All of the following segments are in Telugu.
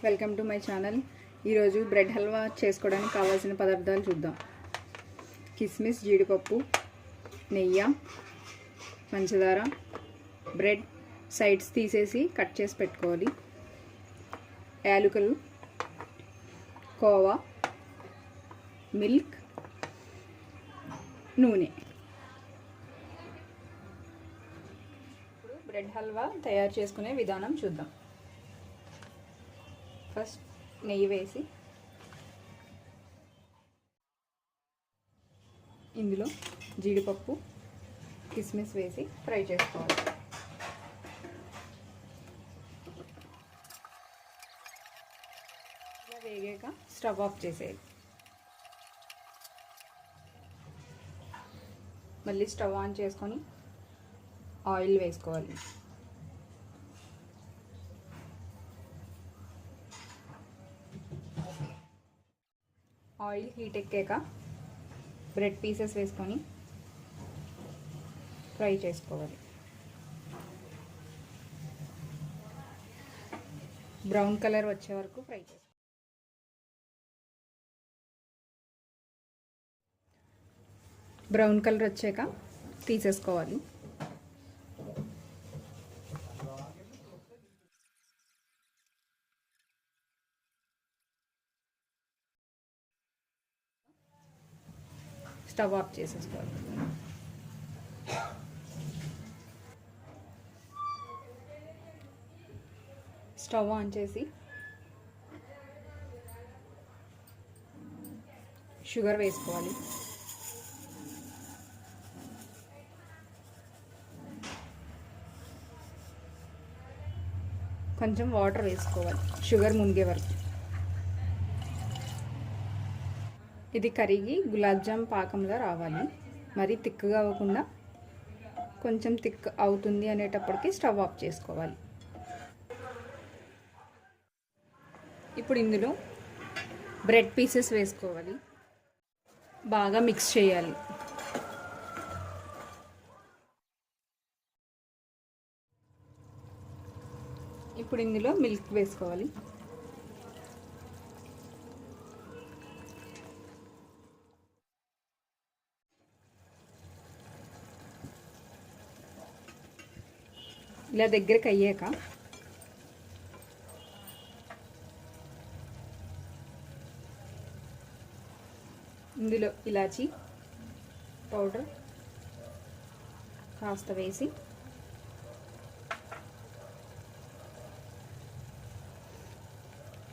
Welcome to my channel. ఈరోజు బ్రెడ్ హల్వా చేసుకోవడానికి కావాల్సిన పదార్థాలు చూద్దాం. కిస్మిస్, జీడిపప్పు, నెయ్యి, పంచదార, బ్రెడ్ సైడ్స్ తీసేసి కట్ చేసి పెట్టుకోవాలి, యాలకులు, కోవా, మిల్క్, నూనె. ఇప్పుడు బ్రెడ్ హల్వా తయారు చేసుకునే విధానం చూద్దాం. ఫస్ట్ నెయ్యి వేసి ఇందులో జీడిపప్పు, కిస్మిస్ వేసి ఫ్రై చేసుకోవాలి. ఇలా వేగాక స్టవ్ ఆఫ్ చేసేయాలి. మళ్ళీ స్టవ్ ఆన్ చేసుకొని ఆయిల్ వేసుకోవాలి. ఆయిల్ హీట్ ఎక్కాక బ్రెడ్ పీసెస్ వేసుకొని ఫ్రై చేసుకోవాలి. బ్రౌన్ కలర్ వచ్చే వరకు ఫ్రై చేసుకోవాలి. బ్రౌన్ కలర్ వచ్చాక తీసేసుకోవాలి. స్టవ్ ఆఫ్ చేసేసుకోవాలి. స్టవ్ ఆన్ చేసి షుగర్ వేసుకోవాలి. కొంచెం వాటర్ వేసుకోవాలి షుగర్ మునిగే వరకు. ఇది కరిగి గులాబ్ జామ్ పాకంగా రావాలి. మరి థిక్గా అవ్వకుండా కొంచెం థిక్ అవుతుంది అనేటప్పటికి స్టవ్ ఆఫ్ చేసుకోవాలి. ఇప్పుడు ఇందులో బ్రెడ్ పీసెస్ వేసుకోవాలి. బాగా మిక్స్ చేయాలి. ఇప్పుడు ఇందులో మిల్క్ వేసుకోవాలి. ఇలా దగ్గరికి అయ్యాక ఇందులో ఇలాచీ పౌడర్ కాస్త వేసి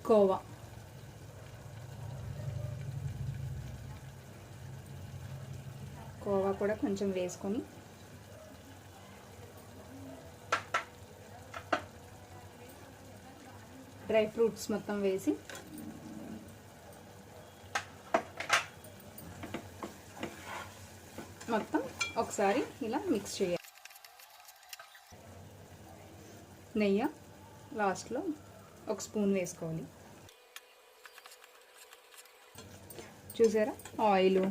కోవా, కూడా కొంచెం వేసుకొని డ్రై ఫ్రూట్స్ మొత్తం వేసి మొత్తం ఒకసారి ఇలా మిక్స్ చేయాలి. నెయ్యి లాస్ట్లో ఒక స్పూన్ వేసుకోవాలి. చూసారా, ఆయిల్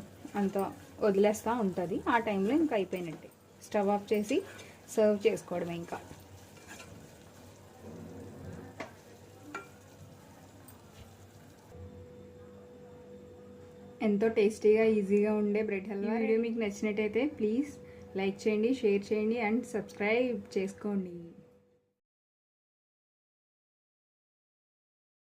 అంతా వదిలేస్తూ ఉంటుంది. ఆ టైంలో ఇంకా అయిపోయినట్టే. స్టవ్ ఆఫ్ చేసి సర్వ్ చేసుకోవడమే. ఇంకా ఎంతో టేస్టీగా ఈజీగా ఉండే బ్రెడ్ హల్వా. వీడియో మీకు నచ్చినట్టయితే ప్లీజ్ లైక్ చేయండి, షేర్ చేయండి అండ్ సబ్స్క్రైబ్ చేసుకోండి.